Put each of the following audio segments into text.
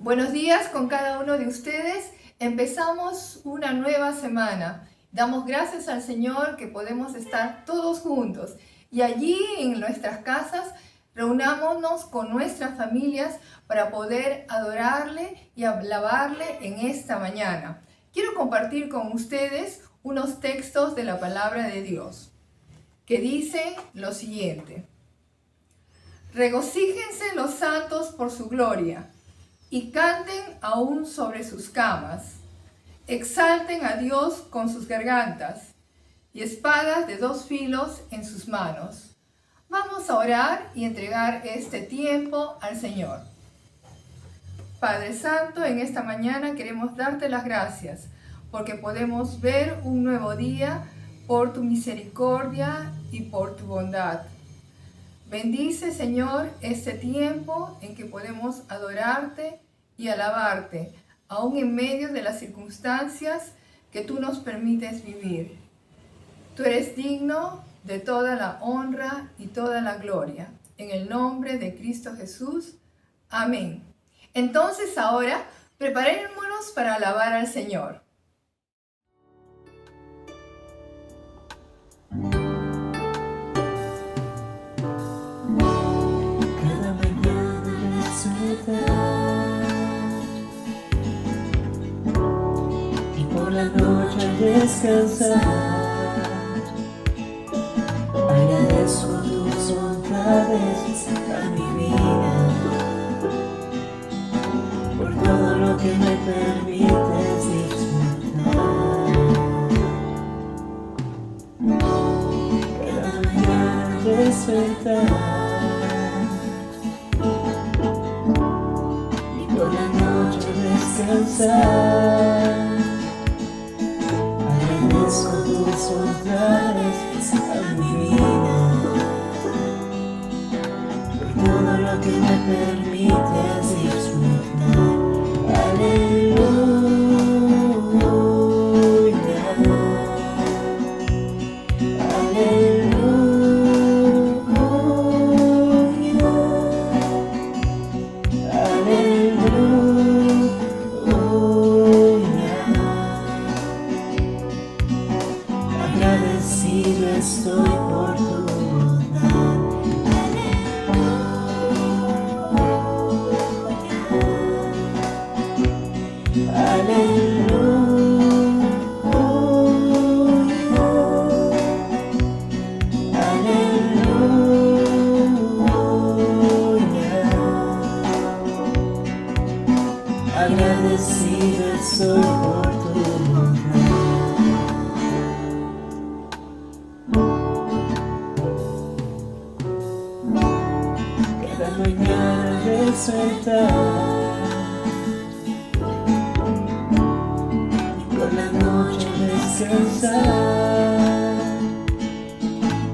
Buenos días con cada uno de ustedes. Empezamos una nueva semana. Damos gracias al Señor que podemos estar todos juntos y allí en nuestras casas reunámonos con nuestras familias para poder adorarle y alabarle en esta mañana. Quiero compartir con ustedes unos textos de la palabra de Dios que dice lo siguiente: regocíjense los santos por su gloria y canten aún sobre sus camas. Exalten a Dios con sus gargantas y espadas de dos filos en sus manos. Vamos a orar y entregar este tiempo al Señor. Padre Santo, en esta mañana queremos darte las gracias porque podemos ver un nuevo día por tu misericordia y por tu bondad. Bendice, Señor, este tiempo en que podemos adorarte y alabarte, aún en medio de las circunstancias que tú nos permites vivir. Tú eres digno de toda la honra y toda la gloria. En el nombre de Cristo Jesús. Amén. Entonces ahora preparémonos para alabar al Señor. Cada mañana despertar y por la noche al descansar, agradezco tus bondades a mi vida, por todo lo que me permites disfrutar. Cada mañana al despertar por la noche descansar, agradezco tus bondades a mi vida, por todo lo que me permites disfrutar. Aleluya, aleluya. Agradecido estoy por tu bondad. Aleluya, aleluya. Agradecido estoy por tu bondad. Cada mañana despertar y por la noche descansar,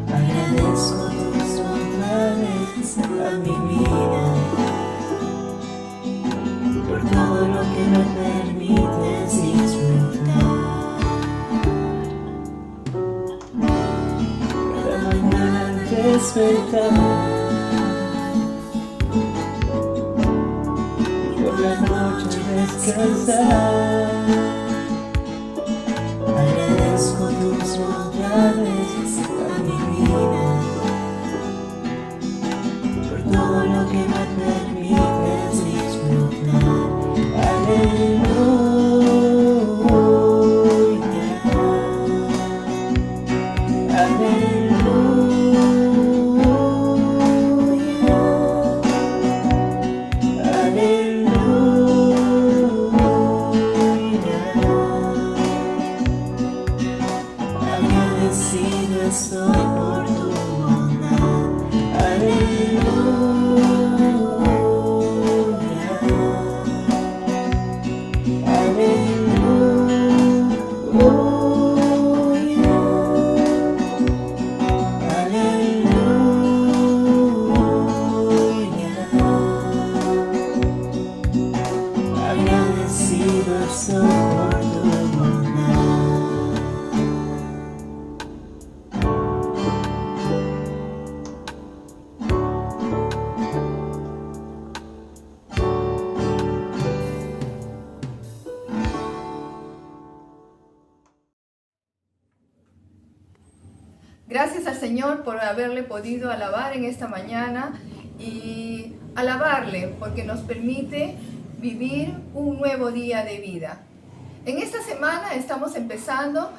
agradezco tus bondades a mi vida, por todo lo que me permites disfrutar. Cada mañana al despertar y por la noche descansar, agradezco tus bondades a mi vida, por todo lo que me permites disfrutar. Aleluya, agradecido estoy por tu bondad. Agradecido estoy por tu bondad. Gracias al Señor por haberle podido alabar en esta mañana y alabarle porque nos permite vivir un nuevo día de vida. En esta semana estamos empezando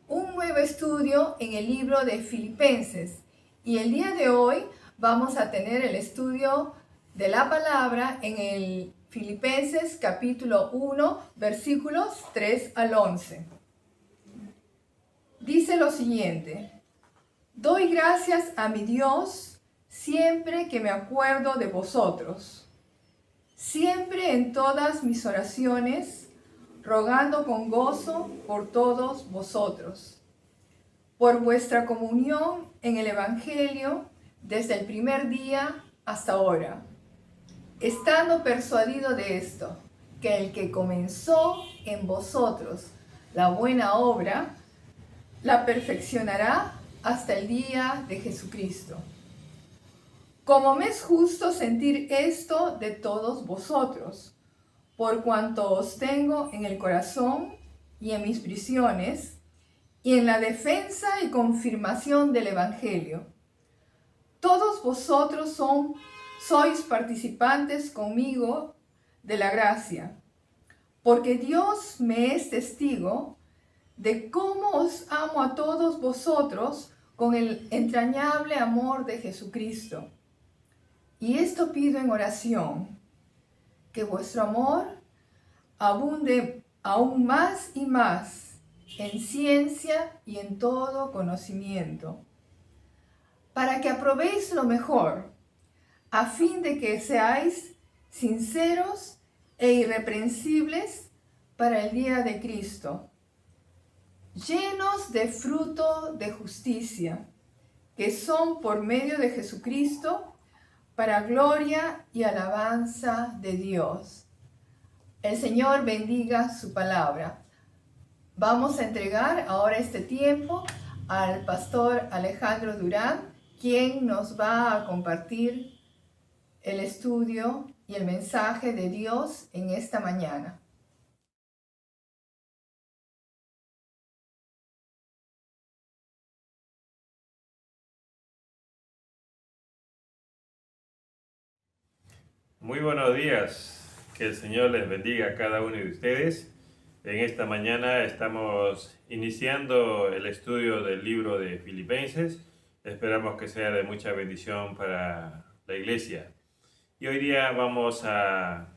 un nuevo estudio en el libro de Filipenses y el día de hoy vamos a tener el estudio de la palabra en el Filipenses capítulo 1 versículos 3 al 11. Dice lo siguiente: doy gracias a mi Dios siempre que me acuerdo de vosotros, siempre en todas mis oraciones, rogando con gozo por todos vosotros, por vuestra comunión en el Evangelio desde el primer día hasta ahora, estando persuadido de esto, que el que comenzó en vosotros la buena obra, la perfeccionará hasta el día de Jesucristo. Como me es justo sentir esto de todos vosotros, por cuanto os tengo en el corazón y en mis prisiones, y en la defensa y confirmación del Evangelio. Todos vosotros sois participantes conmigo de la gracia, porque Dios me es testigo de cómo os amo a todos vosotros con el entrañable amor de Jesucristo. Y esto pido en oración, que vuestro amor abunde aún más y más en ciencia y en todo conocimiento, para que aprobéis lo mejor, a fin de que seáis sinceros e irreprensibles para el día de Cristo, llenos de fruto de justicia, que son por medio de Jesucristo, para gloria y alabanza de Dios. El Señor bendiga su palabra. Vamos a entregar ahora este tiempo al pastor Alejandro Durán, quien nos va a compartir el estudio y el mensaje de Dios en esta mañana. Muy buenos días, que el Señor les bendiga a cada uno de ustedes. En esta mañana estamos iniciando el estudio del libro de Filipenses. Esperamos que sea de mucha bendición para la iglesia. Y hoy día vamos a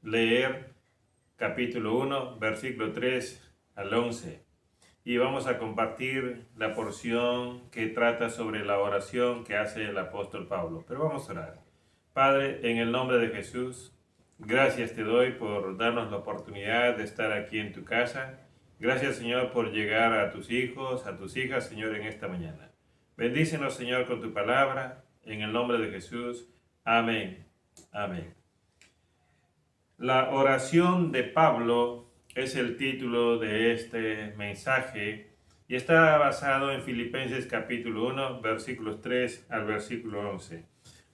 leer capítulo 1, versículo 3 al 11. Y vamos a compartir la porción que trata sobre la oración que hace el apóstol Pablo. Pero vamos a orar. Padre, en el nombre de Jesús, gracias te doy por darnos la oportunidad de estar aquí en tu casa. Gracias, Señor, por llegar a tus hijos, a tus hijas, Señor, en esta mañana. Bendícenos, Señor, con tu palabra, en el nombre de Jesús. Amén. Amén. La oración de Pablo es el título de este mensaje y está basado en Filipenses capítulo 1, versículos 3 al versículo 11.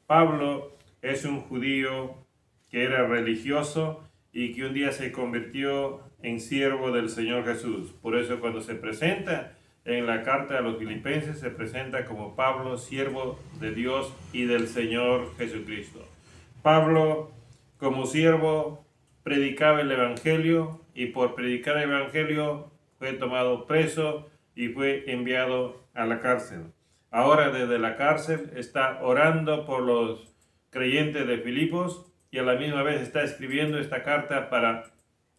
Pablo es un judío que era religioso y que un día se convirtió en siervo del Señor Jesús. Por eso cuando se presenta en la carta a los Filipenses, se presenta como Pablo, siervo de Dios y del Señor Jesucristo. Pablo, como siervo, predicaba el Evangelio y por predicar el Evangelio fue tomado preso y fue enviado a la cárcel. Ahora desde la cárcel está orando por los creyentes de Filipos y a la misma vez está escribiendo esta carta para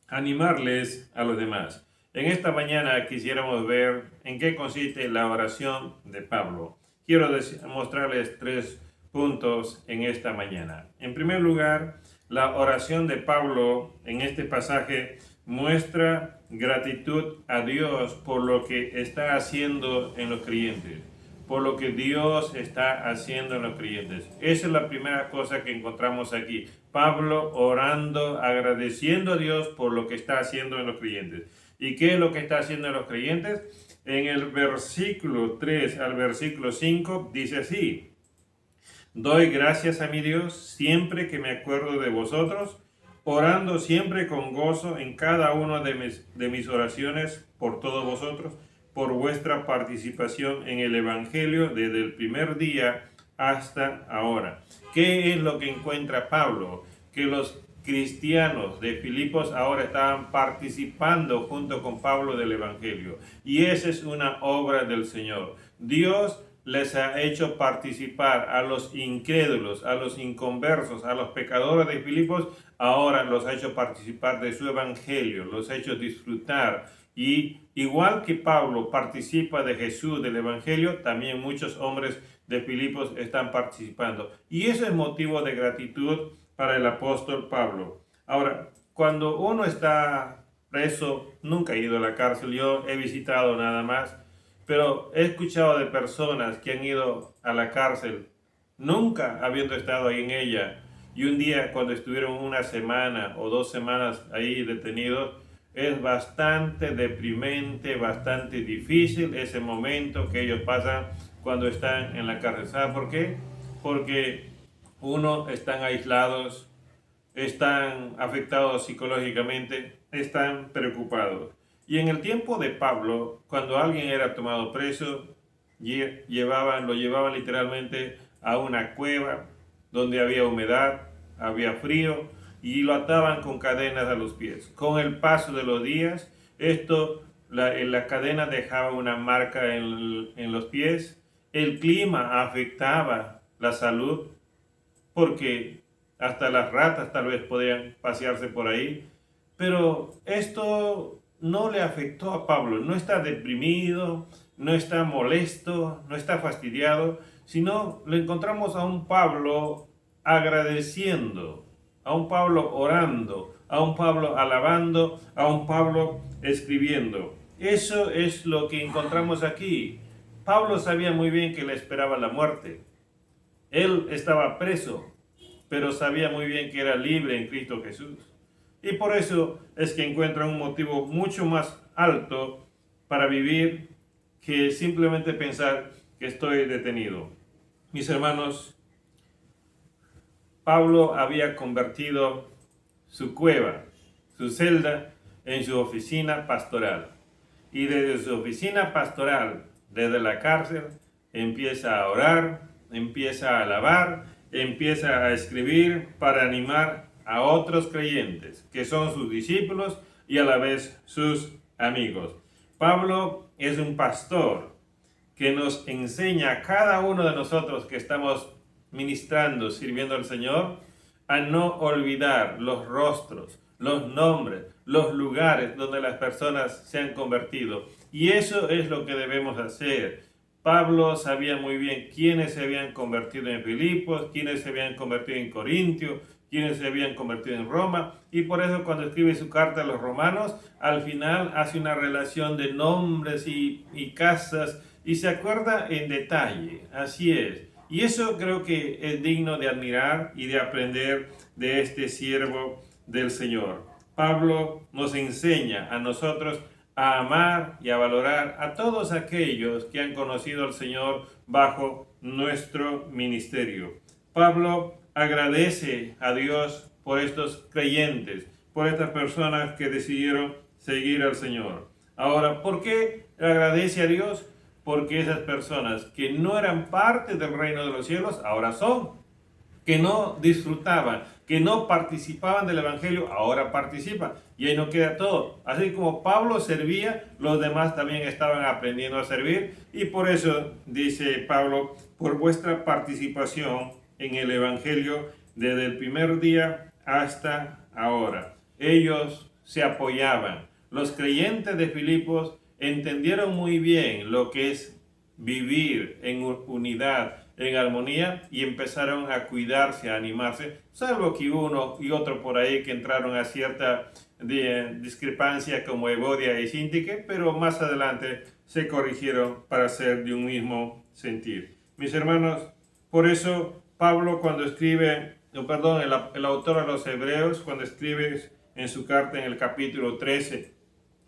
animarles a los demás. En esta mañana quisiéramos ver en qué consiste la oración de Pablo. Quiero mostrarles 3 puntos en esta mañana. En primer lugar, la oración de Pablo en este pasaje muestra gratitud a Dios por lo que está haciendo en los creyentes. Por lo que Dios está haciendo en los creyentes. Esa es la primera cosa que encontramos aquí. Pablo orando, agradeciendo a Dios por lo que está haciendo en los creyentes. ¿Y qué es lo que está haciendo en los creyentes? En el versículo 3 al versículo 5 dice así: doy gracias a mi Dios siempre que me acuerdo de vosotros, orando siempre con gozo en cada una de mis oraciones por todos vosotros, por vuestra participación en el Evangelio desde el primer día hasta ahora. ¿Qué es lo que encuentra Pablo? Que los cristianos de Filipos ahora estaban participando junto con Pablo del Evangelio. Y esa es una obra del Señor. Dios les ha hecho participar a los incrédulos, a los inconversos, a los pecadores de Filipos, ahora los ha hecho participar de su Evangelio, los ha hecho disfrutar. Y igual que Pablo participa de Jesús, del Evangelio, también muchos hombres de Filipos están participando. Y eso es motivo de gratitud para el apóstol Pablo. Ahora, cuando uno está preso, nunca he ido a la cárcel, yo he visitado nada más, pero he escuchado de personas que han ido a la cárcel, nunca habiendo estado ahí en ella, y un día cuando estuvieron una semana o 2 semanas ahí detenidos, es bastante deprimente, bastante difícil ese momento que ellos pasan cuando están en la cárcel. ¿Saben por qué? Porque están aislados, están afectados psicológicamente, están preocupados. Y en el tiempo de Pablo, cuando alguien era tomado preso, lo llevaban literalmente a una cueva donde había humedad, había frío, y lo ataban con cadenas a los pies. Con el paso de los días, la cadena dejaba una marca en los pies. El clima afectaba la salud, porque hasta las ratas tal vez podían pasearse por ahí. Pero esto no le afectó a Pablo. No está deprimido, no está molesto, no está fastidiado, sino le encontramos a un Pablo agradeciendo, a un Pablo orando, a un Pablo alabando, a un Pablo escribiendo. Eso es lo que encontramos aquí. Pablo sabía muy bien que le esperaba la muerte. Él estaba preso, pero sabía muy bien que era libre en Cristo Jesús. Y por eso es que encuentra un motivo mucho más alto para vivir que simplemente pensar que estoy detenido. Mis hermanos, Pablo había convertido su cueva, su celda, en su oficina pastoral. Y desde su oficina pastoral, desde la cárcel, empieza a orar, empieza a alabar, empieza a escribir para animar a otros creyentes, que son sus discípulos y a la vez sus amigos. Pablo es un pastor que nos enseña a cada uno de nosotros que estamos ministrando, sirviendo al Señor, a no olvidar los rostros, los nombres, los lugares donde las personas se han convertido. Y eso es lo que debemos hacer. Pablo sabía muy bien quiénes se habían convertido en Filipos, quiénes se habían convertido en Corintio, quiénes se habían convertido en Roma, y por eso cuando escribe su carta a los romanos, al final hace una relación de nombres y casas, y se acuerda en detalle. Así es. Y eso creo que es digno de admirar y de aprender de este siervo del Señor. Pablo nos enseña a nosotros a amar y a valorar a todos aquellos que han conocido al Señor bajo nuestro ministerio. Pablo agradece a Dios por estos creyentes, por estas personas que decidieron seguir al Señor. Ahora, ¿por qué agradece a Dios? Porque esas personas que no eran parte del reino de los cielos, ahora son. Que no disfrutaban, que no participaban del Evangelio, ahora participan. Y ahí no queda todo. Así como Pablo servía, los demás también estaban aprendiendo a servir. Y por eso dice Pablo, por vuestra participación en el Evangelio desde el primer día hasta ahora. Ellos se apoyaban. Los creyentes de Filipos entendieron muy bien lo que es vivir en unidad, en armonía, y empezaron a cuidarse, a animarse, salvo que uno y otro por ahí que entraron a cierta discrepancia como Evodia y Síntique, pero más adelante se corrigieron para ser de un mismo sentir. Mis hermanos, por eso Pablo cuando escribe, el autor a los Hebreos, cuando escribe en su carta en el capítulo 13,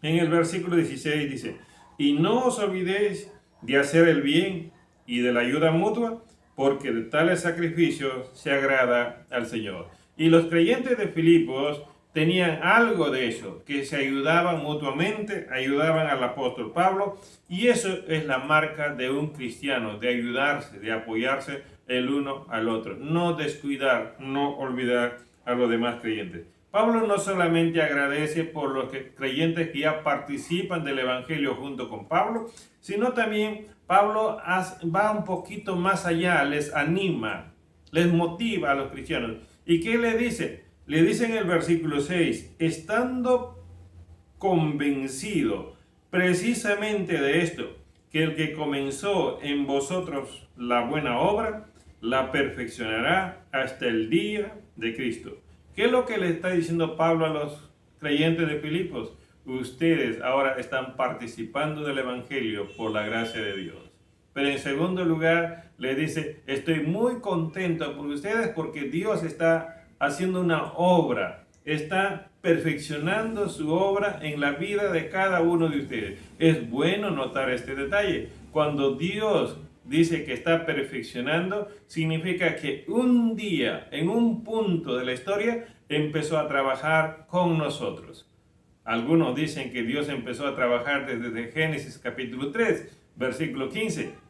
en el versículo 16 dice, y no os olvidéis de hacer el bien y de la ayuda mutua, porque de tales sacrificios se agrada al Señor. Y los creyentes de Filipos tenían algo de eso, que se ayudaban mutuamente, ayudaban al apóstol Pablo, y eso es la marca de un cristiano, de ayudarse, de apoyarse el uno al otro, no descuidar, no olvidar a los demás creyentes. Pablo no solamente agradece por los creyentes que ya participan del Evangelio junto con Pablo, sino también Pablo va un poquito más allá, les anima, les motiva a los cristianos. ¿Y qué le dice? Le dice en el versículo 6, estando convencido precisamente de esto, que el que comenzó en vosotros la buena obra, la perfeccionará hasta el día de Cristo. ¿Qué es lo que le está diciendo Pablo a los creyentes de Filipos? Ustedes ahora están participando del Evangelio por la gracia de Dios. Pero en segundo lugar, le dice, estoy muy contento por ustedes porque Dios está haciendo una obra, está perfeccionando su obra en la vida de cada uno de ustedes. Es bueno notar este detalle. Cuando Dios dice que está perfeccionando, significa que un día, en un punto de la historia, empezó a trabajar con nosotros. Algunos dicen que Dios empezó a trabajar desde Génesis capítulo 3, versículo 15.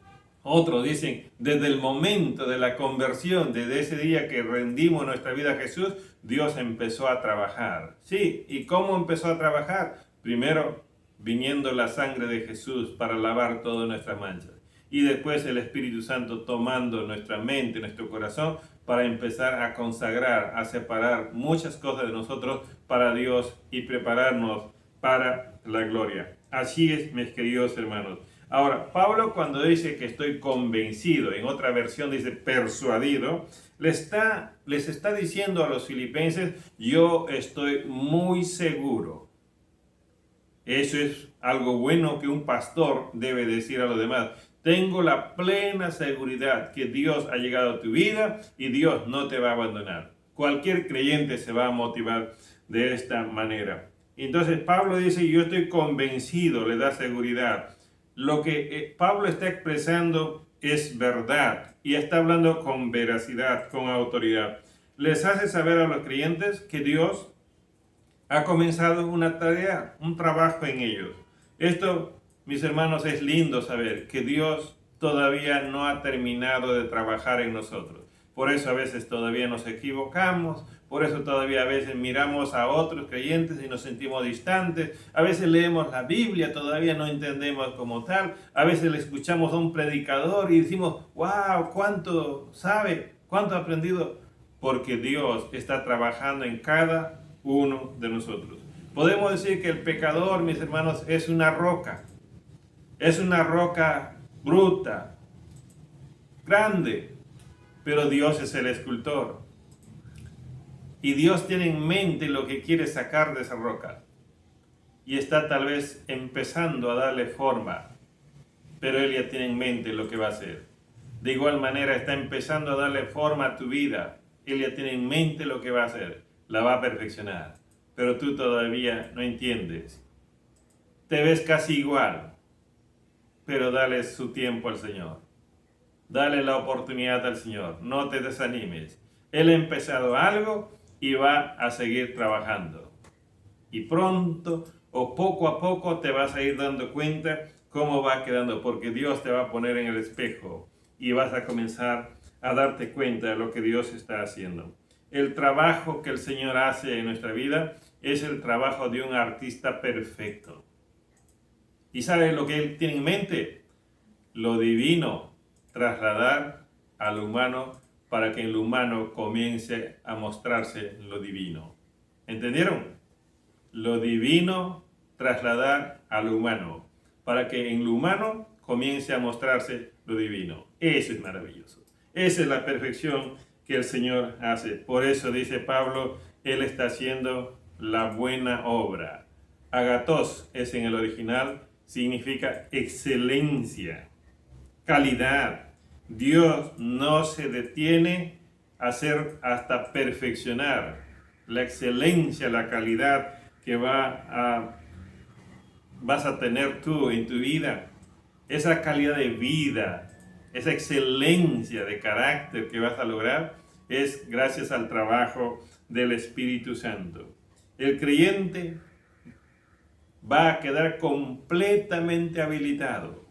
Otros dicen, desde el momento de la conversión, desde ese día que rendimos nuestra vida a Jesús, Dios empezó a trabajar. Sí, ¿y cómo empezó a trabajar? Primero, viniendo la sangre de Jesús para lavar todas nuestras manchas. Y después el Espíritu Santo tomando nuestra mente, nuestro corazón, para empezar a consagrar, a separar muchas cosas de nosotros para Dios y prepararnos para la gloria. Así es, mis queridos hermanos. Ahora, Pablo cuando dice que estoy convencido, en otra versión dice persuadido, les está diciendo a los filipenses, yo estoy muy seguro. Eso es algo bueno que un pastor debe decir a los demás. Tengo la plena seguridad que Dios ha llegado a tu vida y Dios no te va a abandonar. Cualquier creyente se va a motivar de esta manera. Entonces Pablo dice, yo estoy convencido, le da seguridad. Lo que Pablo está expresando es verdad y está hablando con veracidad, con autoridad. Les hace saber a los creyentes que Dios ha comenzado una tarea, un trabajo en ellos. Esto, mis hermanos, es lindo saber que Dios todavía no ha terminado de trabajar en nosotros. Por eso a veces todavía nos equivocamos, por eso todavía a veces miramos a otros creyentes y nos sentimos distantes, a veces leemos la Biblia, todavía no entendemos como tal, a veces le escuchamos a un predicador y decimos, wow, cuánto sabe, cuánto ha aprendido, porque Dios está trabajando en cada uno de nosotros. Podemos decir que el pecador, mis hermanos, es una roca bruta, grande, pero Dios es el escultor. Y Dios tiene en mente lo que quiere sacar de esa roca. Y está tal vez empezando a darle forma, pero Él ya tiene en mente lo que va a hacer. De igual manera está empezando a darle forma a tu vida. Él ya tiene en mente lo que va a hacer. La va a perfeccionar. Pero tú todavía no entiendes. Te ves casi igual. Pero dale su tiempo al Señor. Dale la oportunidad al Señor. No te desanimes. Él ha empezado algo y va a seguir trabajando. Y pronto o poco a poco te vas a ir dando cuenta cómo va quedando. Porque Dios te va a poner en el espejo. Y vas a comenzar a darte cuenta de lo que Dios está haciendo. El trabajo que el Señor hace en nuestra vida es el trabajo de un artista perfecto. ¿Y sabe lo que Él tiene en mente? Lo divino, trasladar a lo humano para que en lo humano comience a mostrarse lo divino. ¿Entendieron? Lo divino, trasladar a lo humano para que en lo humano comience a mostrarse lo divino. Eso es maravilloso. Esa es la perfección que el Señor hace. Por eso dice Pablo, Él está haciendo la buena obra. Agathos es en el original, significa excelencia, calidad. Dios no se detiene a hacer hasta perfeccionar la excelencia, la calidad que vas a tener tú en tu vida. Esa calidad de vida, esa excelencia de carácter que vas a lograr es gracias al trabajo del Espíritu Santo. El creyente va a quedar completamente habilitado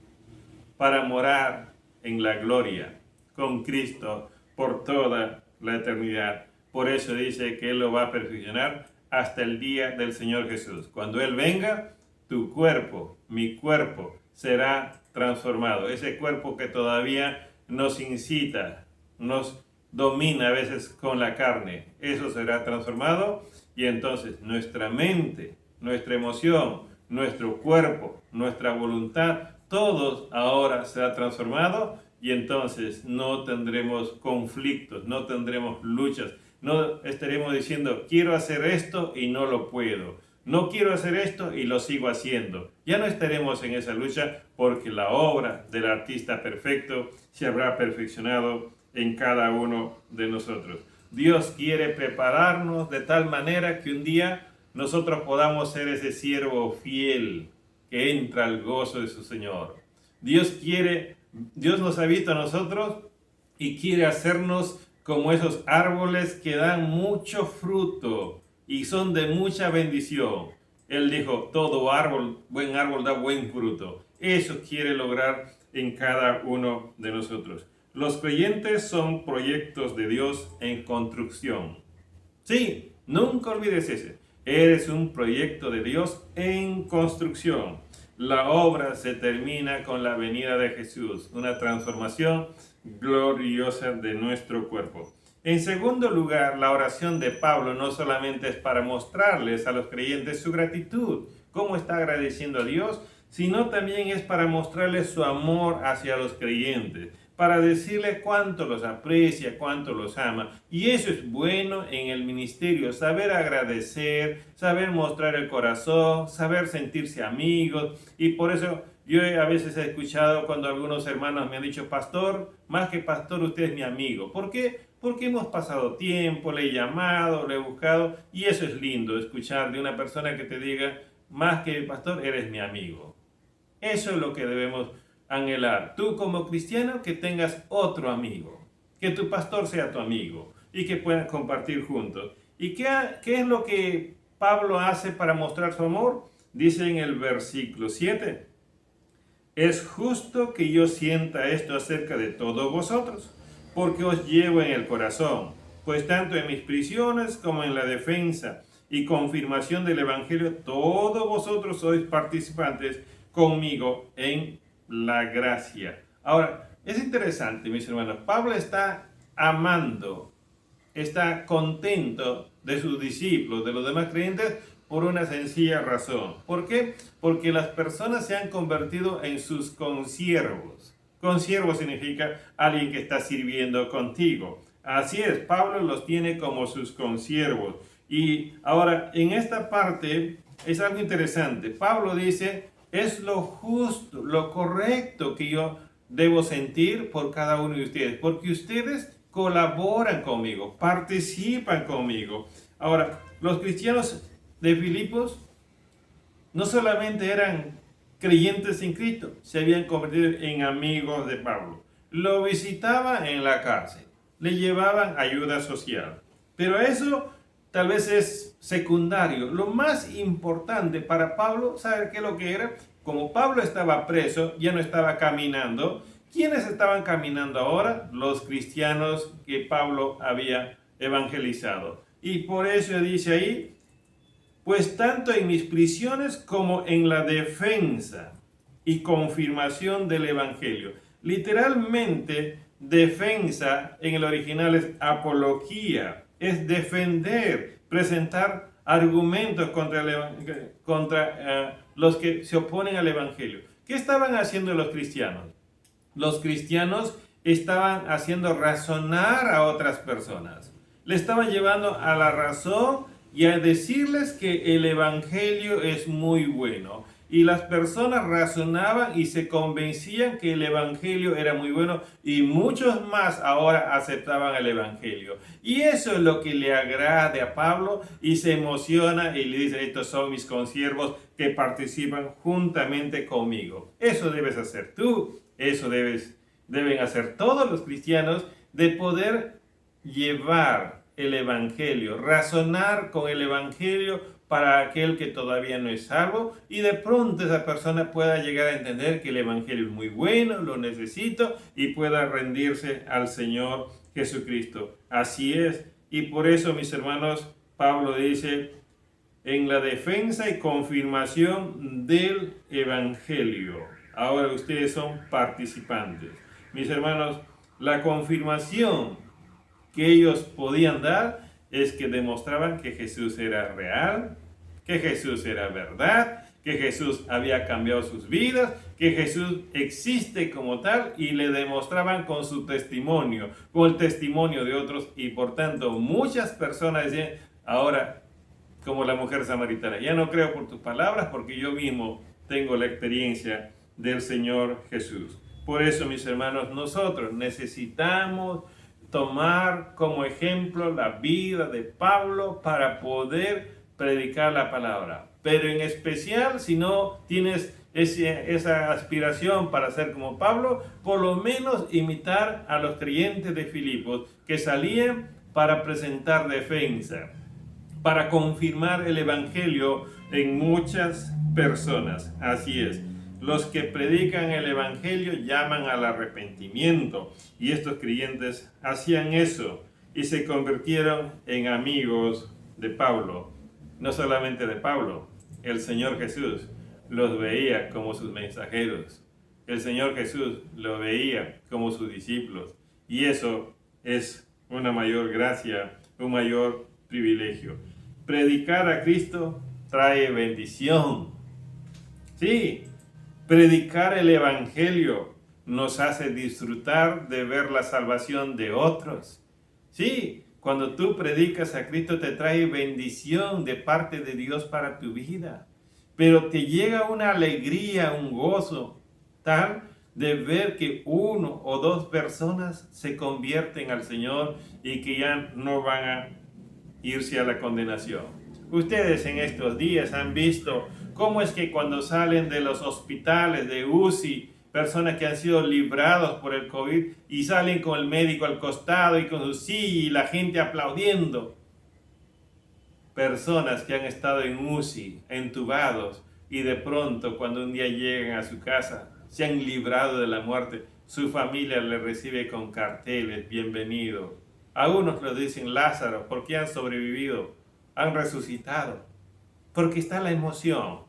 para morar en la gloria con Cristo por toda la eternidad. Por eso dice que Él lo va a perfeccionar hasta el día del Señor Jesús. Cuando Él venga, tu cuerpo, mi cuerpo, será transformado. Ese cuerpo que todavía nos incita, nos domina a veces con la carne, eso será transformado y entonces nuestra mente, nuestra emoción, nuestro cuerpo, nuestra voluntad, todos ahora será transformado y entonces no tendremos conflictos, no tendremos luchas, no estaremos diciendo quiero hacer esto y no lo puedo, no quiero hacer esto y lo sigo haciendo. Ya no estaremos en esa lucha porque la obra del artista perfecto se habrá perfeccionado en cada uno de nosotros. Dios quiere prepararnos de tal manera que un día nosotros podamos ser ese siervo fiel que entra al gozo de su Señor. Dios nos ha visto a nosotros y quiere hacernos como esos árboles que dan mucho fruto y son de mucha bendición. Él dijo, todo buen árbol da buen fruto. Eso quiere lograr en cada uno de nosotros. Los creyentes son proyectos de Dios en construcción. Sí, nunca olvides ese. Eres un proyecto de Dios en construcción. La obra se termina con la venida de Jesús, una transformación gloriosa de nuestro cuerpo. En segundo lugar, la oración de Pablo no solamente es para mostrarles a los creyentes su gratitud, cómo está agradeciendo a Dios, sino también es para mostrarles su amor hacia los creyentes, para decirles cuánto los aprecia, cuánto los ama. Y eso es bueno en el ministerio, saber agradecer, saber mostrar el corazón, saber sentirse amigos. Y por eso yo a veces he escuchado cuando algunos hermanos me han dicho, pastor, más que pastor, usted es mi amigo. ¿Por qué? Porque hemos pasado tiempo, le he llamado, le he buscado. Y eso es lindo, escuchar de una persona que te diga, más que pastor, eres mi amigo. Eso es lo que debemos anhelar. Tú como cristiano que tengas otro amigo, que tu pastor sea tu amigo y que puedan compartir juntos. ¿Y qué es lo que Pablo hace para mostrar su amor? Dice en el versículo 7, es justo que yo sienta esto acerca de todos vosotros, porque os llevo en el corazón, pues tanto en mis prisiones como en la defensa y confirmación del Evangelio, todos vosotros sois participantes conmigo en la gracia. Ahora, es interesante, mis hermanos, Pablo está amando, está contento de sus discípulos, de los demás creyentes, por una sencilla razón. ¿Por qué? Porque las personas se han convertido en sus consiervos. Consiervo significa alguien que está sirviendo contigo. Así es, Pablo los tiene como sus consiervos. Y ahora, en esta parte es algo interesante. Pablo dice, es lo justo, lo correcto que yo debo sentir por cada uno de ustedes, porque ustedes colaboran conmigo, participan conmigo. Ahora, los cristianos de Filipos no solamente eran creyentes en Cristo, se habían convertido en amigos de Pablo. Lo visitaban en la cárcel, le llevaban ayuda social, pero eso tal vez es secundario. Lo más importante para Pablo, ¿sabe qué es lo que era? Como Pablo estaba preso, ya no estaba caminando. ¿Quiénes estaban caminando ahora? Los cristianos que Pablo había evangelizado. Y por eso dice ahí, pues tanto en mis prisiones como en la defensa y confirmación del Evangelio. Literalmente, defensa en el original es apología, es defender, presentar argumentos contra los que se oponen al Evangelio. ¿Qué estaban haciendo los cristianos? Los cristianos estaban haciendo razonar a otras personas. Le estaban llevando a la razón y a decirles que el Evangelio es muy bueno. Y las personas razonaban y se convencían que el Evangelio era muy bueno y muchos más ahora aceptaban el Evangelio. Y eso es lo que le agrada a Pablo y se emociona y le dice, estos son mis consiervos que participan juntamente conmigo. Eso debes hacer tú, eso deben hacer todos los cristianos, de poder llevar el Evangelio, razonar con el Evangelio para aquel que todavía no es salvo, y de pronto esa persona pueda llegar a entender que el Evangelio es muy bueno, lo necesito, y pueda rendirse al Señor Jesucristo. Así es, y por eso, mis hermanos, Pablo dice, en la defensa y confirmación del Evangelio. Ahora ustedes son participantes. Mis hermanos, la confirmación que ellos podían dar es que demostraban que Jesús era real, que Jesús era verdad, que Jesús había cambiado sus vidas, que Jesús existe como tal, y le demostraban con su testimonio, con el testimonio de otros, y por tanto muchas personas decían, ahora, como la mujer samaritana, ya no creo por tus palabras porque yo mismo tengo la experiencia del Señor Jesús. Por eso, mis hermanos, nosotros necesitamos tomar como ejemplo la vida de Pablo para poder predicar la palabra. Pero en especial, si no tienes esa aspiración para ser como Pablo, por lo menos imitar a los creyentes de Filipos que salían para presentar defensa, para confirmar el Evangelio en muchas personas. Así es. Los que predican el Evangelio llaman al arrepentimiento, y estos creyentes hacían eso y se convirtieron en amigos de Pablo. No solamente de Pablo, el Señor Jesús los veía como sus mensajeros. El Señor Jesús los veía como sus discípulos, y eso es una mayor gracia, un mayor privilegio. Predicar a Cristo trae bendición. Sí. Predicar el Evangelio nos hace disfrutar de ver la salvación de otros. Sí, cuando tú predicas a Cristo te trae bendición de parte de Dios para tu vida. Pero te llega una alegría, un gozo tal de ver que uno o dos personas se convierten al Señor y que ya no van a irse a la condenación. Ustedes en estos días han visto cómo es que cuando salen de los hospitales de UCI, personas que han sido librados por el COVID y salen con el médico al costado y con su silla y la gente aplaudiendo. Personas que han estado en UCI, entubados, y de pronto cuando un día llegan a su casa, se han librado de la muerte, su familia les recibe con carteles, bienvenido. A unos les dicen Lázaro, porque han sobrevivido, han resucitado, porque está la emoción.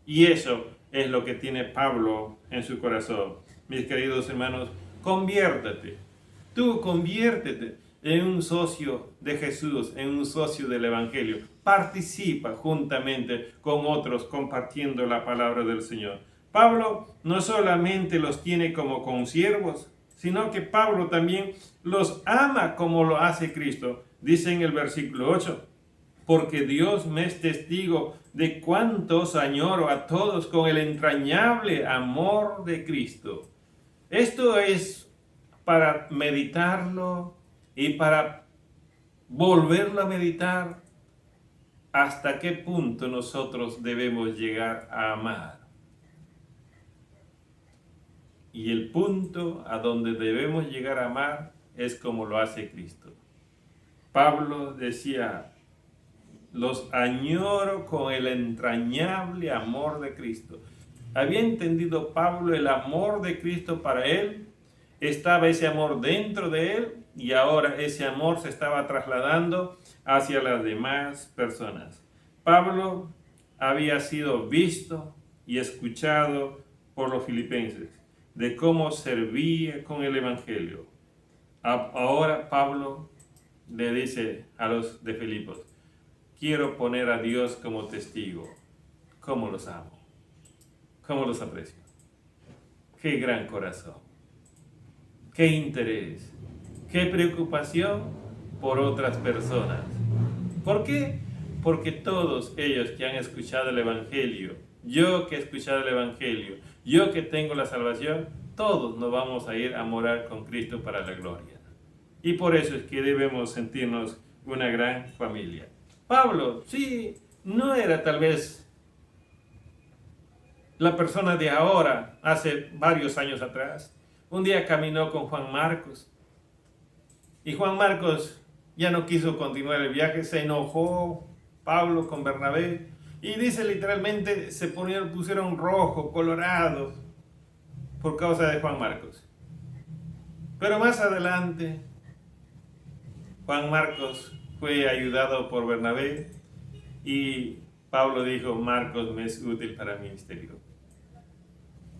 Y eso es lo que tiene Pablo en su corazón. Mis queridos hermanos, conviértete. Tú conviértete en un socio de Jesús, en un socio del Evangelio. Participa juntamente con otros compartiendo la palabra del Señor. Pablo no solamente los tiene como consiervos, sino que Pablo también los ama como lo hace Cristo. Dice en el versículo 8, porque Dios me es testigo de cuántos añoro a todos con el entrañable amor de Cristo. Esto es para meditarlo y para volverlo a meditar hasta qué punto nosotros debemos llegar a amar. Y el punto a donde debemos llegar a amar es como lo hace Cristo. Pablo decía, los añoro con el entrañable amor de Cristo. Había entendido Pablo el amor de Cristo para él, estaba ese amor dentro de él y ahora ese amor se estaba trasladando hacia las demás personas. Pablo había sido visto y escuchado por los filipenses de cómo servía con el Evangelio. Ahora Pablo le dice a los de Filipos, quiero poner a Dios como testigo. ¿Cómo los amo? ¿Cómo los aprecio? Qué gran corazón. Qué interés. Qué preocupación por otras personas. ¿Por qué? Porque todos ellos que han escuchado el Evangelio, yo que he escuchado el Evangelio, yo que tengo la salvación, todos nos vamos a ir a morar con Cristo para la gloria. Y por eso es que debemos sentirnos una gran familia. Pablo, sí, no era tal vez la persona de ahora, hace varios años atrás. Un día caminó con Juan Marcos y Juan Marcos ya no quiso continuar el viaje, se enojó Pablo con Bernabé, y dice literalmente, se pusieron rojos, colorados, por causa de Juan Marcos. Pero más adelante, Juan Marcos fue ayudado por Bernabé y Pablo dijo, Marcos me es útil para el ministerio.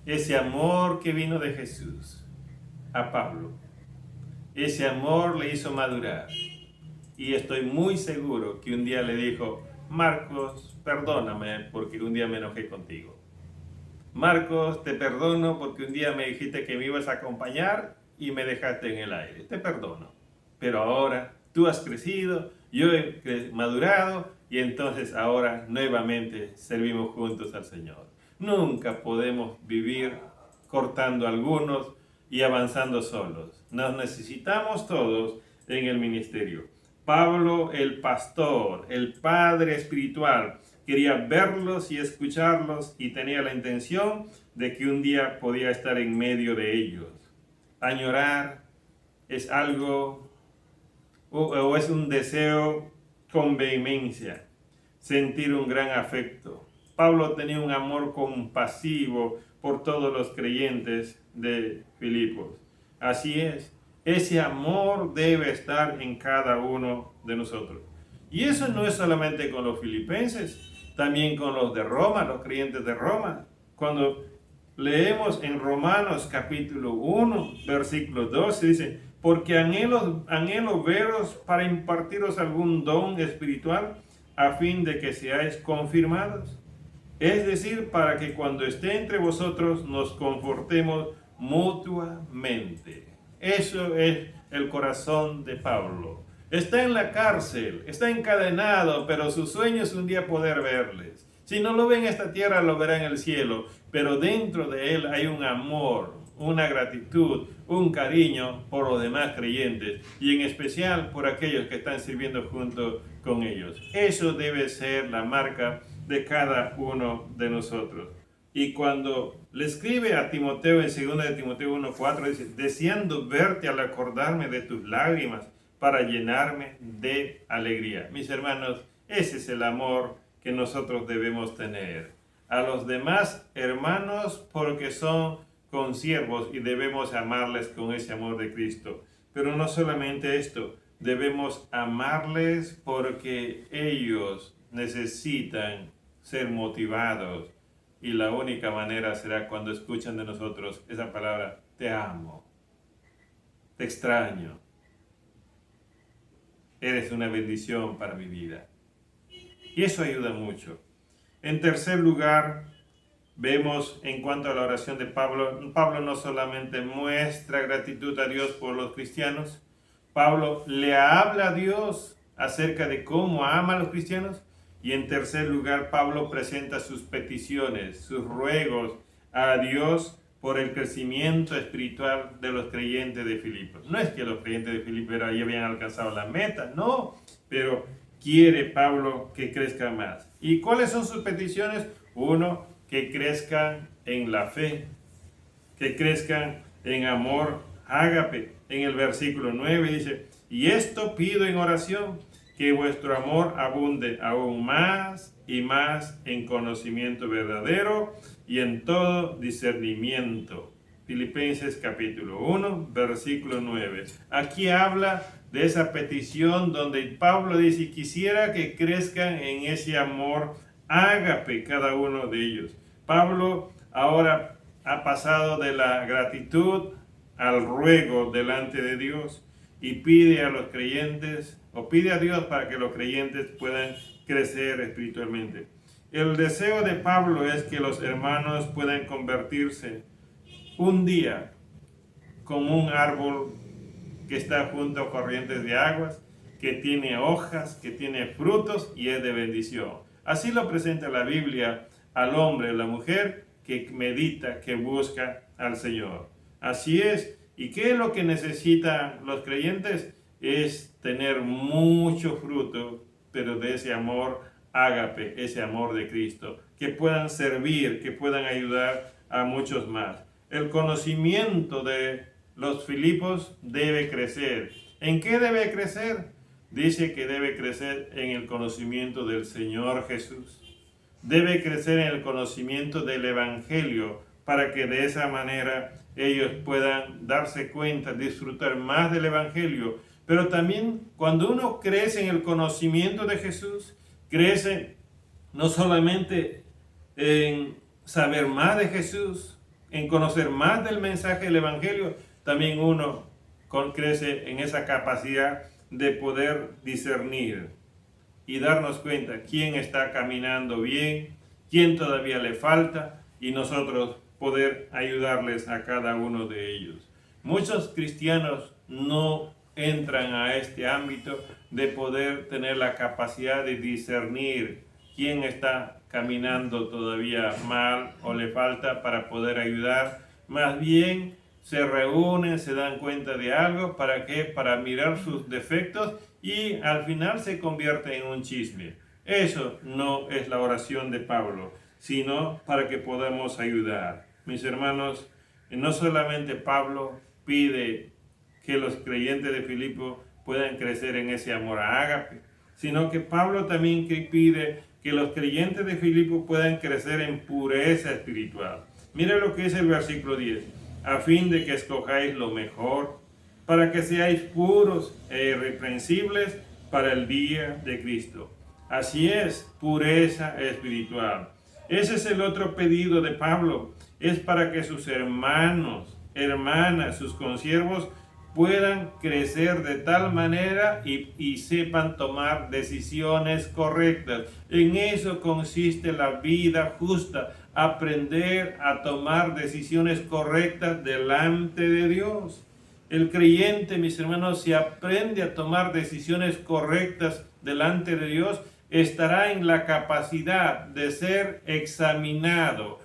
Ese amor que vino de Jesús a Pablo, ese amor le hizo madurar. Y estoy muy seguro que un día le dijo, Marcos, perdóname porque un día me enojé contigo. Marcos, te perdono porque un día me dijiste que me ibas a acompañar y me dejaste en el aire. Te perdono. Pero ahora tú has crecido, yo he madurado y entonces ahora nuevamente servimos juntos al Señor. Nunca podemos vivir cortando a algunos y avanzando solos. Nos necesitamos todos en el ministerio. Pablo, el pastor, el padre espiritual, quería verlos y escucharlos y tenía la intención de que un día podía estar en medio de ellos. Añorar es algo o es un deseo con vehemencia, sentir un gran afecto. Pablo tenía un amor compasivo por todos los creyentes de Filipos. Así es, ese amor debe estar en cada uno de nosotros. Y eso no es solamente con los filipenses, también con los de Roma, los creyentes de Roma. Cuando leemos en Romanos capítulo 1, versículo 12, dice, porque anhelo veros para impartiros algún don espiritual a fin de que seáis confirmados. Es decir, para que cuando esté entre vosotros nos confortemos mutuamente. Eso es el corazón de Pablo. Está en la cárcel, está encadenado, pero su sueño es un día poder verles. Si no lo ve en esta tierra, lo verá en el cielo. Pero dentro de él hay un amor, una gratitud, un cariño por los demás creyentes y en especial por aquellos que están sirviendo junto con ellos. Eso debe ser la marca de cada uno de nosotros. Y cuando le escribe a Timoteo en 2 de Timoteo 1:4, dice, deseando verte al acordarme de tus lágrimas para llenarme de alegría. Mis hermanos, ese es el amor que nosotros debemos tener. A los demás hermanos porque son consiervos y debemos amarles con ese amor de Cristo. Pero no solamente esto, debemos amarles porque ellos necesitan ser motivados. Y la única manera será cuando escuchan de nosotros esa palabra, te amo, te extraño, eres una bendición para mi vida. Y eso ayuda mucho. En tercer lugar, vemos en cuanto a la oración de Pablo, Pablo no solamente muestra gratitud a Dios por los cristianos, Pablo le habla a Dios acerca de cómo ama a los cristianos. Y en tercer lugar, Pablo presenta sus peticiones, sus ruegos a Dios por el crecimiento espiritual de los creyentes de Filipos. No es que los creyentes de Filipos ya habían alcanzado la meta, no, pero quiere Pablo que crezcan más. ¿Y cuáles son sus peticiones? Uno, que crezcan en la fe, que crezcan en amor ágape. En el versículo 9 dice, y esto pido en oración, que vuestro amor abunde aún más y más en conocimiento verdadero y en todo discernimiento. Filipenses capítulo 1, versículo 9. Aquí habla de esa petición donde Pablo dice, quisiera que crezcan en ese amor ágape cada uno de ellos. Pablo ahora ha pasado de la gratitud al ruego delante de Dios y pide a los creyentes, o pide a Dios para que los creyentes puedan crecer espiritualmente. El deseo de Pablo es que los hermanos puedan convertirse un día como un árbol que está junto a corrientes de aguas, que tiene hojas, que tiene frutos y es de bendición. Así lo presenta la Biblia al hombre o la mujer que medita, que busca al Señor. Así es. ¿Y qué es lo que necesitan los creyentes? Es tener mucho fruto, pero de ese amor ágape, ese amor de Cristo, que puedan servir, que puedan ayudar a muchos más. El conocimiento de los Filipos debe crecer. ¿En qué debe crecer? dice que debe crecer en el conocimiento del Señor Jesús. Debe crecer en el conocimiento del Evangelio para que de esa manera ellos puedan darse cuenta, disfrutar más del Evangelio. Pero también cuando uno crece en el conocimiento de Jesús, crece no solamente en saber más de Jesús, en conocer más del mensaje del Evangelio, también uno crece en esa capacidad de poder discernir y darnos cuenta quién está caminando bien, quién todavía le falta, y nosotros poder ayudarles a cada uno de ellos. Muchos cristianos no entran a este ámbito de poder tener la capacidad de discernir quién está caminando todavía mal o le falta para poder ayudar. Más bien se reúnen, se dan cuenta de algo, ¿para qué? Para mirar sus defectos y al final se convierte en un chisme. Eso no es la oración de Pablo, sino para que podamos ayudar. Mis hermanos, no solamente Pablo pide que los creyentes de Filipo puedan crecer en ese amor a ágape, sino que Pablo también pide que los creyentes de Filipo puedan crecer en pureza espiritual. Mira lo que dice el versículo 10. A fin de que escojáis lo mejor, para que seáis puros e irreprensibles para el día de Cristo. Así es, pureza espiritual. Ese es el otro pedido de Pablo. Es para que sus hermanos, hermanas, sus consiervos puedan crecer de tal manera y sepan tomar decisiones correctas. En eso consiste la vida justa, aprender a tomar decisiones correctas delante de Dios. El creyente, mis hermanos, si aprende a tomar decisiones correctas delante de Dios, estará en la capacidad de ser examinado,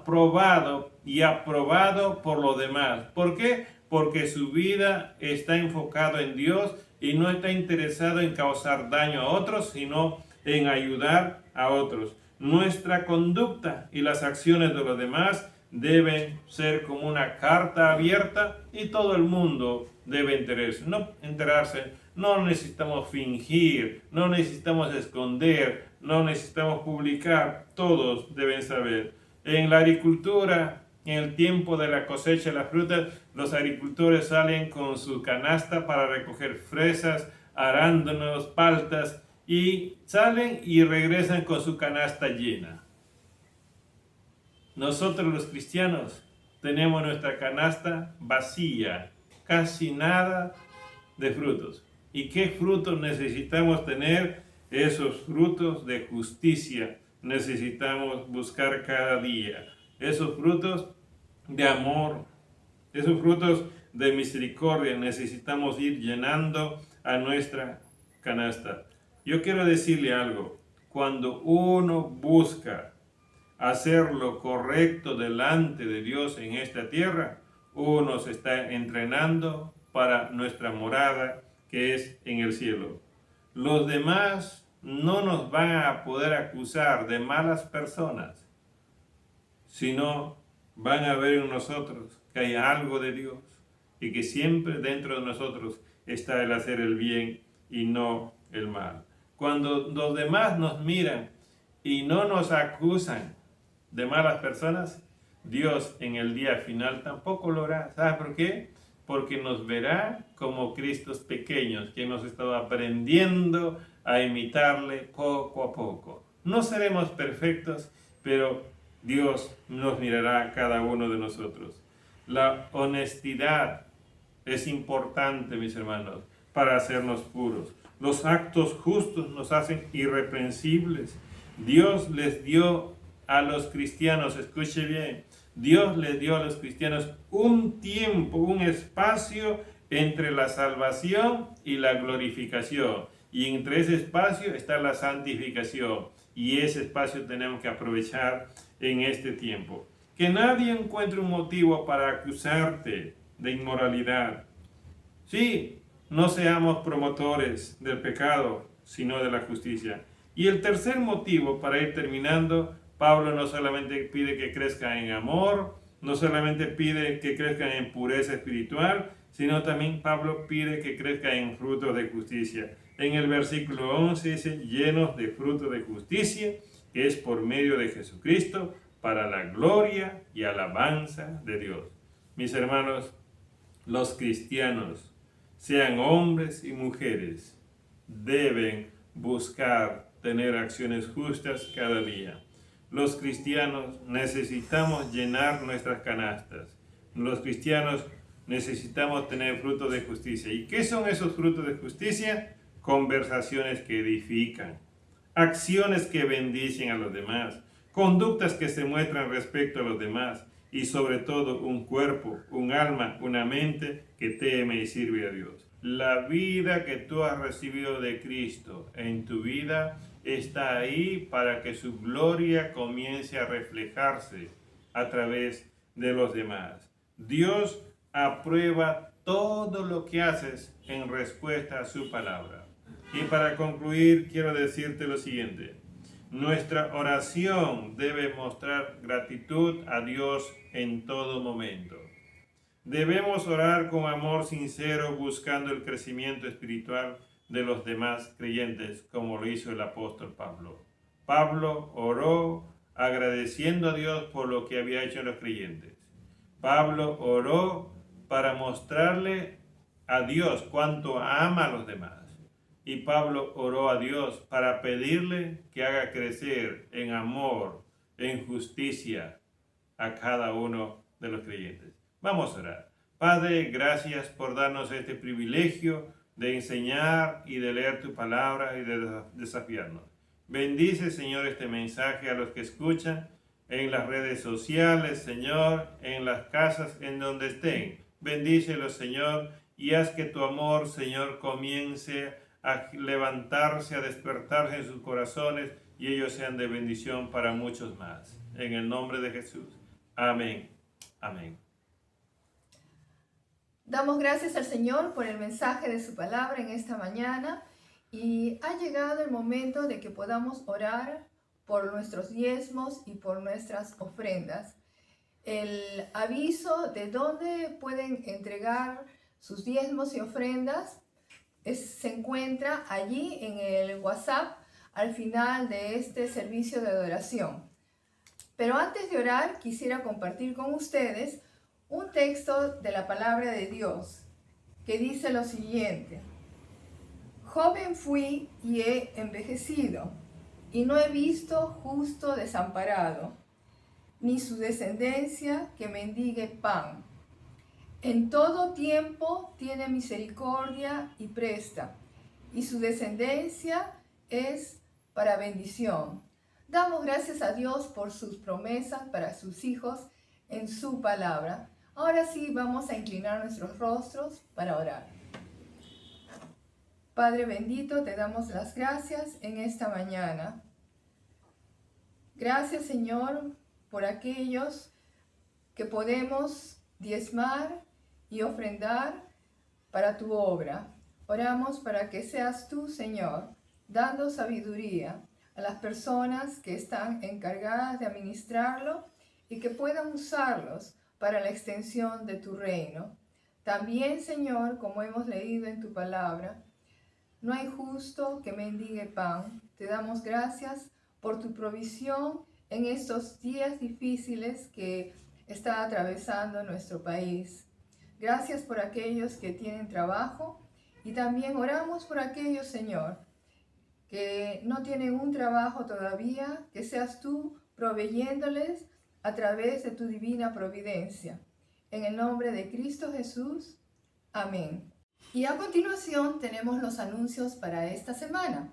probado y aprobado por los demás. ¿Por qué? Porque su vida está enfocada en Dios y no está interesado en causar daño a otros, sino en ayudar a otros. Nuestra conducta y las acciones de los demás deben ser como una carta abierta y todo el mundo debe enterarse. No necesitamos fingir, no necesitamos esconder, no necesitamos publicar. Todos deben saber. En la agricultura, en el tiempo de la cosecha de las frutas, los agricultores salen con su canasta para recoger fresas, arándanos, paltas, y salen y regresan con su canasta llena. Nosotros los cristianos tenemos nuestra canasta vacía, casi nada de frutos. ¿Y qué frutos necesitamos tener? Esos frutos de justicia necesitamos buscar cada día. Esos frutos de amor, esos frutos de misericordia necesitamos ir llenando a nuestra canasta. Yo quiero decirle algo. Cuando uno busca hacer lo correcto delante de Dios en esta tierra, uno se está entrenando para nuestra morada que es en el cielo. Los demás no nos van a poder acusar de malas personas, sino van a ver en nosotros que hay algo de Dios y que siempre dentro de nosotros está el hacer el bien y no el mal. Cuando los demás nos miran y no nos acusan de malas personas, Dios en el día final tampoco lo hará. ¿Sabes por qué? Porque nos verá como Cristos pequeños que hemos estado aprendiendo a imitarle poco a poco. No seremos perfectos, pero Dios nos mirará a cada uno de nosotros. La honestidad es importante, mis hermanos, para hacernos puros. Los actos justos nos hacen irreprensibles. Dios les dio a los cristianos, escuche bien, Dios les dio a los cristianos un tiempo, un espacio entre la salvación y la glorificación. Y entre ese espacio está la santificación. Y ese espacio tenemos que aprovechar en este tiempo. Que nadie encuentre un motivo para acusarte de inmoralidad. Sí, no seamos promotores del pecado, sino de la justicia. Y el tercer motivo, para ir terminando, Pablo no solamente pide que crezcan en amor, no solamente pide que crezcan en pureza espiritual, sino también Pablo pide que crezcan en frutos de justicia. En el versículo 11 dice, llenos de fruto de justicia, que es por medio de Jesucristo, para la gloria y alabanza de Dios. Mis hermanos, los cristianos, sean hombres y mujeres, deben buscar tener acciones justas cada día. Los cristianos necesitamos llenar nuestras canastas. Los cristianos necesitamos tener frutos de justicia. ¿Y qué son esos frutos de justicia? Conversaciones que edifican, acciones que bendicen a los demás, conductas que se muestran respecto a los demás y sobre todo un cuerpo, un alma, una mente que teme y sirve a Dios. La vida que tú has recibido de Cristo en tu vida está ahí para que su gloria comience a reflejarse a través de los demás. Dios aprueba todo lo que haces en respuesta a su palabra. Y para concluir, quiero decirte lo siguiente. Nuestra oración debe mostrar gratitud a Dios en todo momento. Debemos orar con amor sincero buscando el crecimiento espiritual de los demás creyentes, como lo hizo el apóstol Pablo. Pablo oró agradeciendo a Dios por lo que había hecho en los creyentes. Pablo oró para mostrarle a Dios cuánto ama a los demás. Y Pablo oró a Dios para pedirle que haga crecer en amor, en justicia a cada uno de los creyentes. Vamos a orar. Padre, gracias por darnos este privilegio de enseñar y de leer tu palabra y de desafiarnos. Bendice, Señor, este mensaje a los que escuchan en las redes sociales, Señor, en las casas, en donde estén. Bendícelos, Señor, y haz que tu amor, Señor, comience a levantarse, a despertarse en sus corazones y ellos sean de bendición para muchos más. En el nombre de Jesús. Amén. Amén. Damos gracias al Señor por el mensaje de su palabra en esta mañana y ha llegado el momento de que podamos orar por nuestros diezmos y por nuestras ofrendas. El aviso de dónde pueden entregar sus diezmos y ofrendas se encuentra allí en el WhatsApp al final de este servicio de adoración. Pero antes de orar, quisiera compartir con ustedes un texto de la palabra de Dios que dice lo siguiente: joven fui y he envejecido, y no he visto justo desamparado, ni su descendencia que mendigue pan. En todo tiempo tiene misericordia y presta, y su descendencia es para bendición. Damos gracias a Dios por sus promesas para sus hijos en su palabra. Ahora sí, vamos a inclinar nuestros rostros para orar. Padre bendito, te damos las gracias en esta mañana. Gracias, Señor, por aquellos que podemos diezmar y ofrendar para tu obra. Oramos para que seas tú, Señor, dando sabiduría a las personas que están encargadas de administrarlo y que puedan usarlos para la extensión de tu reino. También, Señor, como hemos leído en tu palabra, no hay justo que mendigue pan. Te damos gracias por tu provisión en estos días difíciles que está atravesando nuestro país. Gracias por aquellos que tienen trabajo y también oramos por aquellos, Señor, que no tienen un trabajo todavía, que seas tú proveyéndoles a través de tu divina providencia. En el nombre de Cristo Jesús. Amén. Y a continuación tenemos los anuncios para esta semana.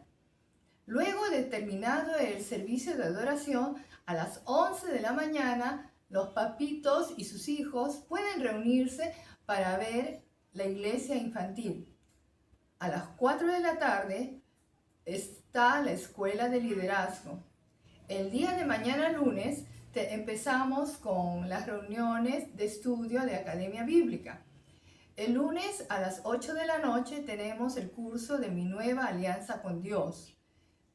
Luego de terminado el servicio de adoración, a las 11 de la mañana, los papitos y sus hijos pueden reunirse para ver la iglesia infantil. A las 4 de la tarde está la escuela de liderazgo. El día de mañana lunes empezamos con las reuniones de estudio de Academia Bíblica. El lunes a las 8 de la noche tenemos el curso de Mi Nueva Alianza con Dios.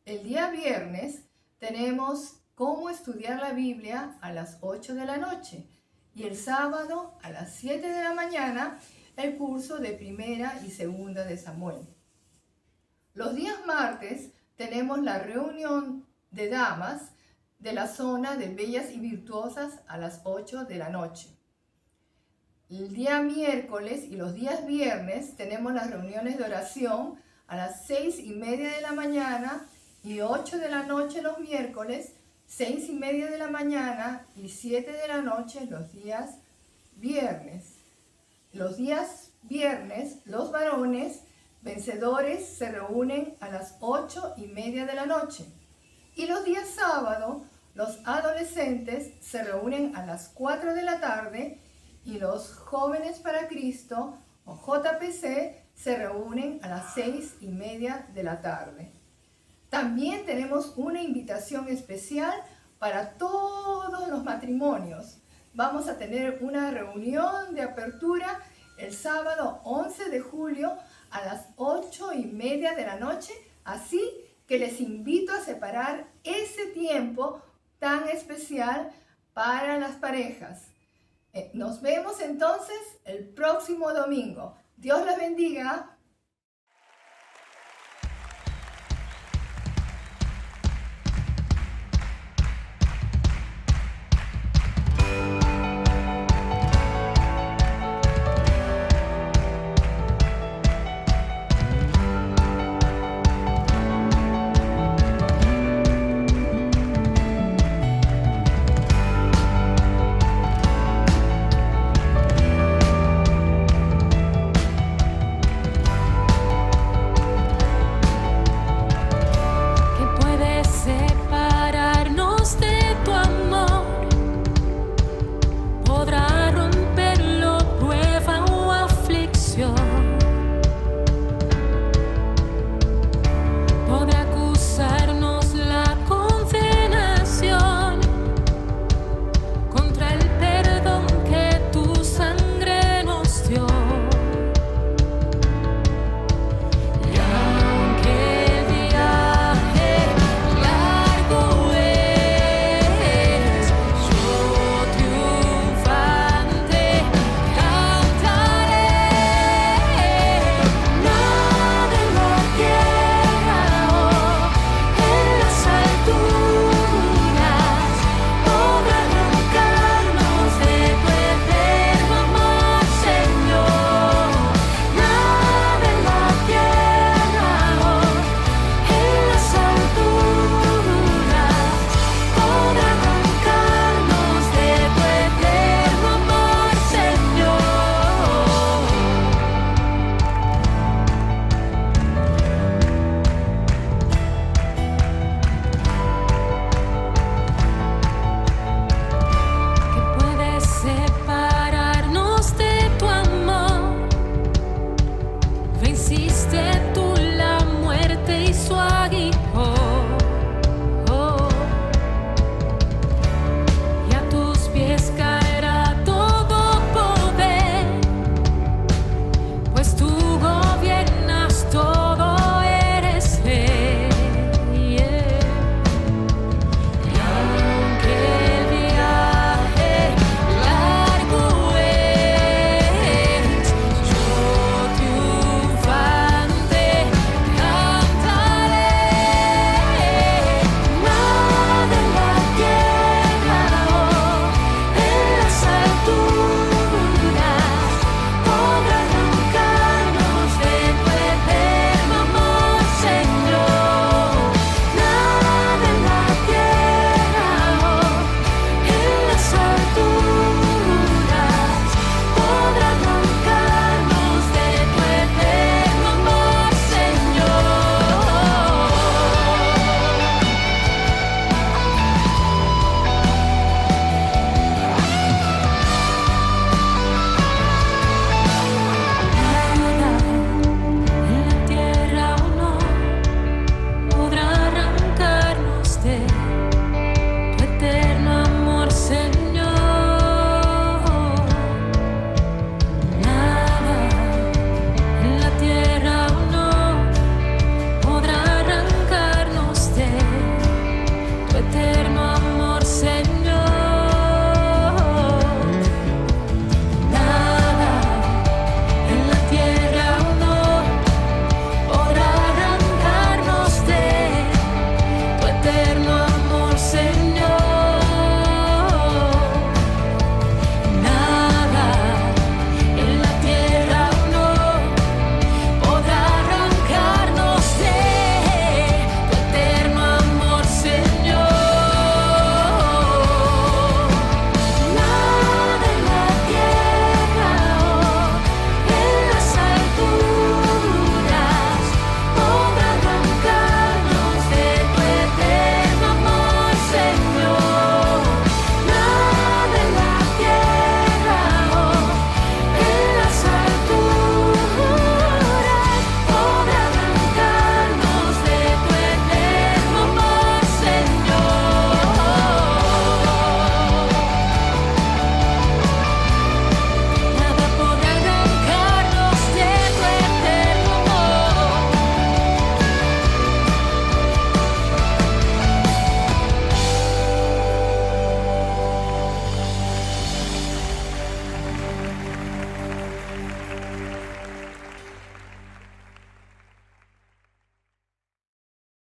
El día viernes tenemos cómo estudiar la Biblia a las 8 de la noche. Y el sábado a las 7 de la mañana el curso de Primera y Segunda de Samuel. Los días martes tenemos la reunión de damas de la zona de Bellas y Virtuosas a las 8 de la noche. El día miércoles y los días viernes tenemos las reuniones de oración a las 6:30 de la mañana y 8 de la noche los miércoles, 6:30 de la mañana y 7 de la noche los días viernes. Los días viernes, los varones vencedores se reúnen a las 8:30 de la noche. Y los días sábado, los adolescentes se reúnen a las 4 de la tarde y los jóvenes para Cristo, o JPC, se reúnen a las 6:30 de la tarde. También tenemos una invitación especial para todos los matrimonios. Vamos a tener una reunión de apertura el sábado 11 de julio a las 8:30 de la noche, así que les invito a separar ese tiempo tan especial para las parejas. Nos vemos entonces el próximo domingo. Dios les bendiga.